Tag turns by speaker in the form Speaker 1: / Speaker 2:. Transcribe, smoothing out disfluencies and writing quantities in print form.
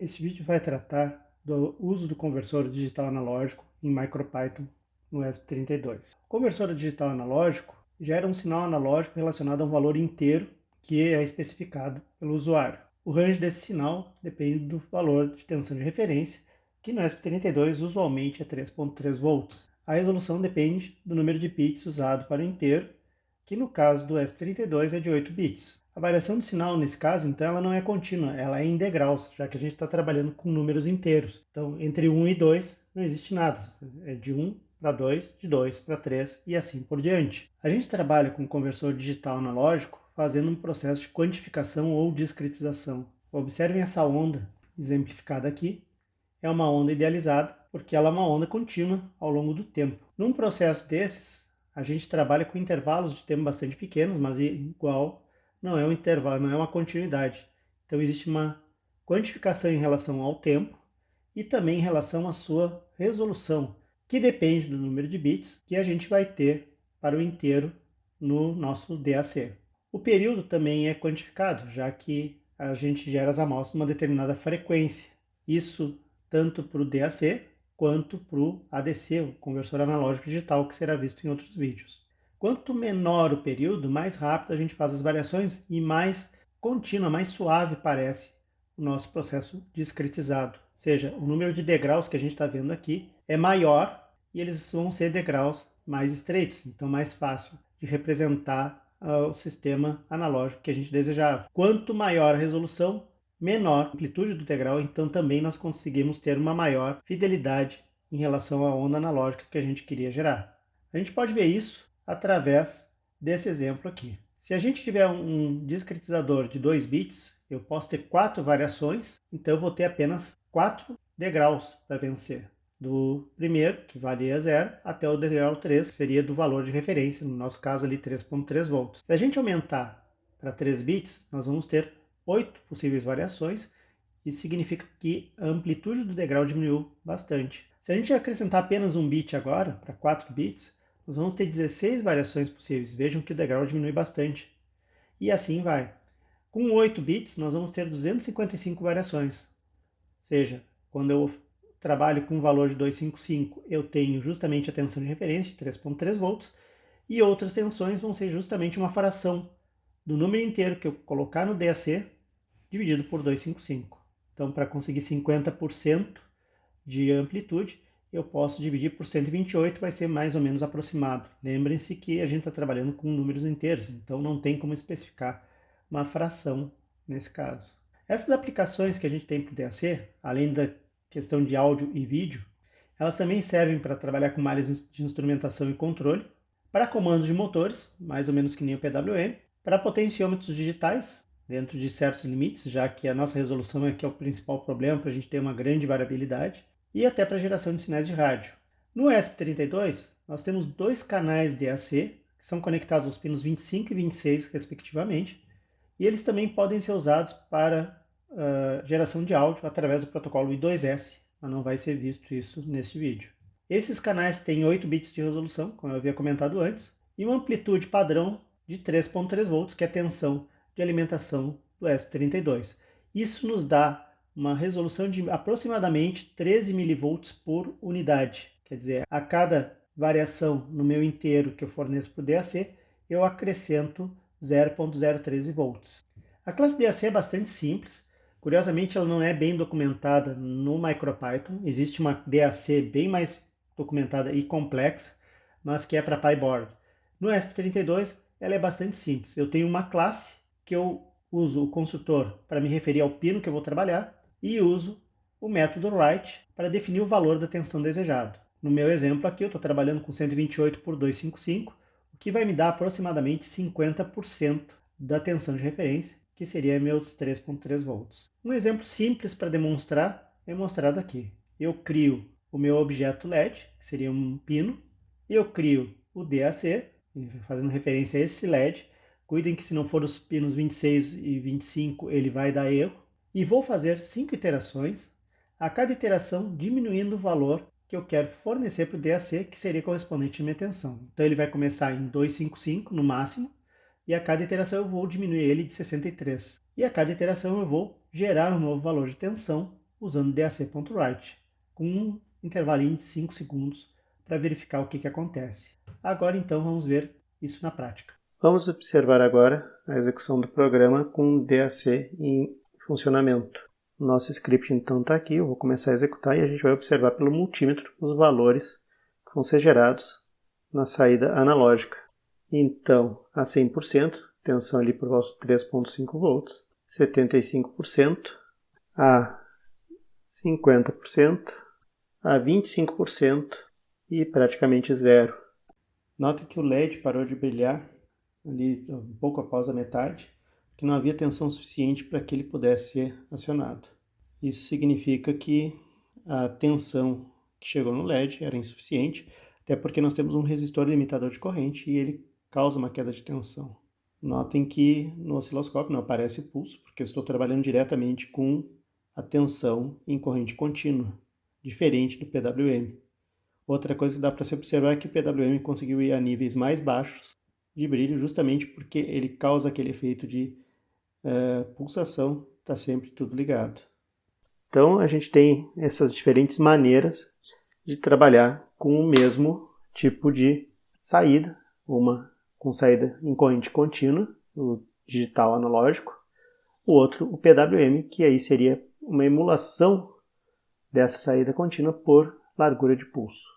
Speaker 1: Este vídeo vai tratar do uso do conversor digital analógico em MicroPython no ESP32. O conversor digital analógico gera um sinal analógico relacionado a um valor inteiro que é especificado pelo usuário. O range desse sinal depende do valor de tensão de referência, que no ESP32 usualmente é 3.3 volts. A resolução depende do número de bits usado para o inteiro, que no caso do ESP32 é de 8 bits. A variação do sinal, nesse caso, então, ela não é contínua, ela é em degraus, já que a gente está trabalhando com números inteiros. Então, entre 1 e 2 não existe nada, é de 1 para 2, de 2 para 3 e assim por diante. A gente trabalha com conversor digital analógico fazendo um processo de quantificação ou discretização. Observem essa onda exemplificada aqui. É uma onda idealizada, porque ela é uma onda contínua ao longo do tempo. Num processo desses, a gente trabalha com intervalos de tempo bastante pequenos, mas igual não é um intervalo, não é uma continuidade. Então existe uma quantificação em relação ao tempo e também em relação à sua resolução, que depende do número de bits que a gente vai ter para o inteiro no nosso DAC. O período também é quantificado, já que a gente gera as amostras numa determinada frequência. Isso tanto para o DAC quanto para o ADC, o conversor analógico digital, que será visto em outros vídeos. Quanto menor o período, mais rápido a gente faz as variações e mais contínua, mais suave parece o nosso processo discretizado. Ou seja, o número de degraus que a gente está vendo aqui é maior e eles vão ser degraus mais estreitos, então mais fácil de representar o sistema analógico que a gente desejava. Quanto maior a resolução, menor a amplitude do degrau, então também nós conseguimos ter uma maior fidelidade em relação à onda analógica que a gente queria gerar. A gente pode ver isso através desse exemplo aqui. Se a gente tiver um discretizador de 2 bits, eu posso ter 4 variações, então eu vou ter apenas 4 degraus para vencer. Do primeiro, que valia 0, até o degrau 3, que seria do valor de referência, no nosso caso ali 3.3 volts. Se a gente aumentar para 3 bits, nós vamos ter 8 possíveis variações, isso significa que a amplitude do degrau diminuiu bastante. Se a gente acrescentar apenas um bit agora, para 4 bits, nós vamos ter 16 variações possíveis. Vejam que o degrau diminui bastante. E assim vai. Com 8 bits, nós vamos ter 255 variações. Ou seja, quando eu trabalho com um valor de 255, eu tenho justamente a tensão de referência de 3.3 volts, e outras tensões vão ser justamente uma fração do número inteiro que eu colocar no DAC dividido por 255. Então, para conseguir 50% de amplitude, eu posso dividir por 128, vai ser mais ou menos aproximado. Lembrem-se que a gente está trabalhando com números inteiros, então não tem como especificar uma fração nesse caso. Essas aplicações que a gente tem para o DAC, além da questão de áudio e vídeo, elas também servem para trabalhar com áreas de instrumentação e controle, para comandos de motores, mais ou menos que nem o PWM, para potenciômetros digitais, dentro de certos limites, já que a nossa resolução é que é o principal problema para a gente ter uma grande variabilidade, e até para geração de sinais de rádio. No ESP32, nós temos 2 canais DAC, que são conectados aos pinos 25 e 26, respectivamente, e eles também podem ser usados para geração de áudio através do protocolo I2S, mas não vai ser visto isso neste vídeo. Esses canais têm 8 bits de resolução, como eu havia comentado antes, e uma amplitude padrão de 3.3 volts, que é a tensão de alimentação do ESP32. Isso nos dá uma resolução de aproximadamente 13 mV por unidade. Quer dizer, a cada variação no meu inteiro que eu forneço para o DAC, eu acrescento 0.013 volts. A classe DAC é bastante simples. Curiosamente, ela não é bem documentada no MicroPython. Existe uma DAC bem mais documentada e complexa, mas que é para PyBoard. No ESP32, ela é bastante simples. Eu tenho uma classe que eu uso o construtor para me referir ao pino que eu vou trabalhar e uso o método write para definir o valor da tensão desejado. No meu exemplo aqui, eu estou trabalhando com 128 por 255, o que vai me dar aproximadamente 50% da tensão de referência, que seria meus 3.3 volts. Um exemplo simples para demonstrar é mostrado aqui. Eu crio o meu objeto LED, que seria um pino, e eu crio o DAC, fazendo referência a esse LED. Cuidem que se não for os pinos 26 e 25, ele vai dar erro. E vou fazer 5 iterações, a cada iteração diminuindo o valor que eu quero fornecer para o DAC, que seria correspondente à minha tensão. Então ele vai começar em 255 no máximo, e a cada iteração eu vou diminuir ele de 63. E a cada iteração eu vou gerar um novo valor de tensão usando DAC.write, com um intervalinho de 5 segundos para verificar o que acontece. Agora então vamos ver isso na prática. Vamos observar agora a execução do programa com o DAC em funcionamento. O nosso script então está aqui, eu vou começar a executar e a gente vai observar pelo multímetro os valores que vão ser gerados na saída analógica. Então, a 100%, tensão ali por volta de 3,5 volts, 75%, a 50%, a 25% e praticamente zero. Nota que o LED parou de brilhar ali um pouco após a metade, que não havia tensão suficiente para que ele pudesse ser acionado. Isso significa que a tensão que chegou no LED era insuficiente, até porque nós temos um resistor limitador de corrente e ele causa uma queda de tensão. Notem que no osciloscópio não aparece o pulso, porque eu estou trabalhando diretamente com a tensão em corrente contínua, diferente do PWM. Outra coisa que dá para se observar é que o PWM conseguiu ir a níveis mais baixos de brilho, justamente porque ele causa aquele efeito de pulsação, está sempre tudo ligado. Então a gente tem essas diferentes maneiras de trabalhar com o mesmo tipo de saída, uma com saída em corrente contínua, o digital analógico, o outro o PWM, que aí seria uma emulação dessa saída contínua por largura de pulso.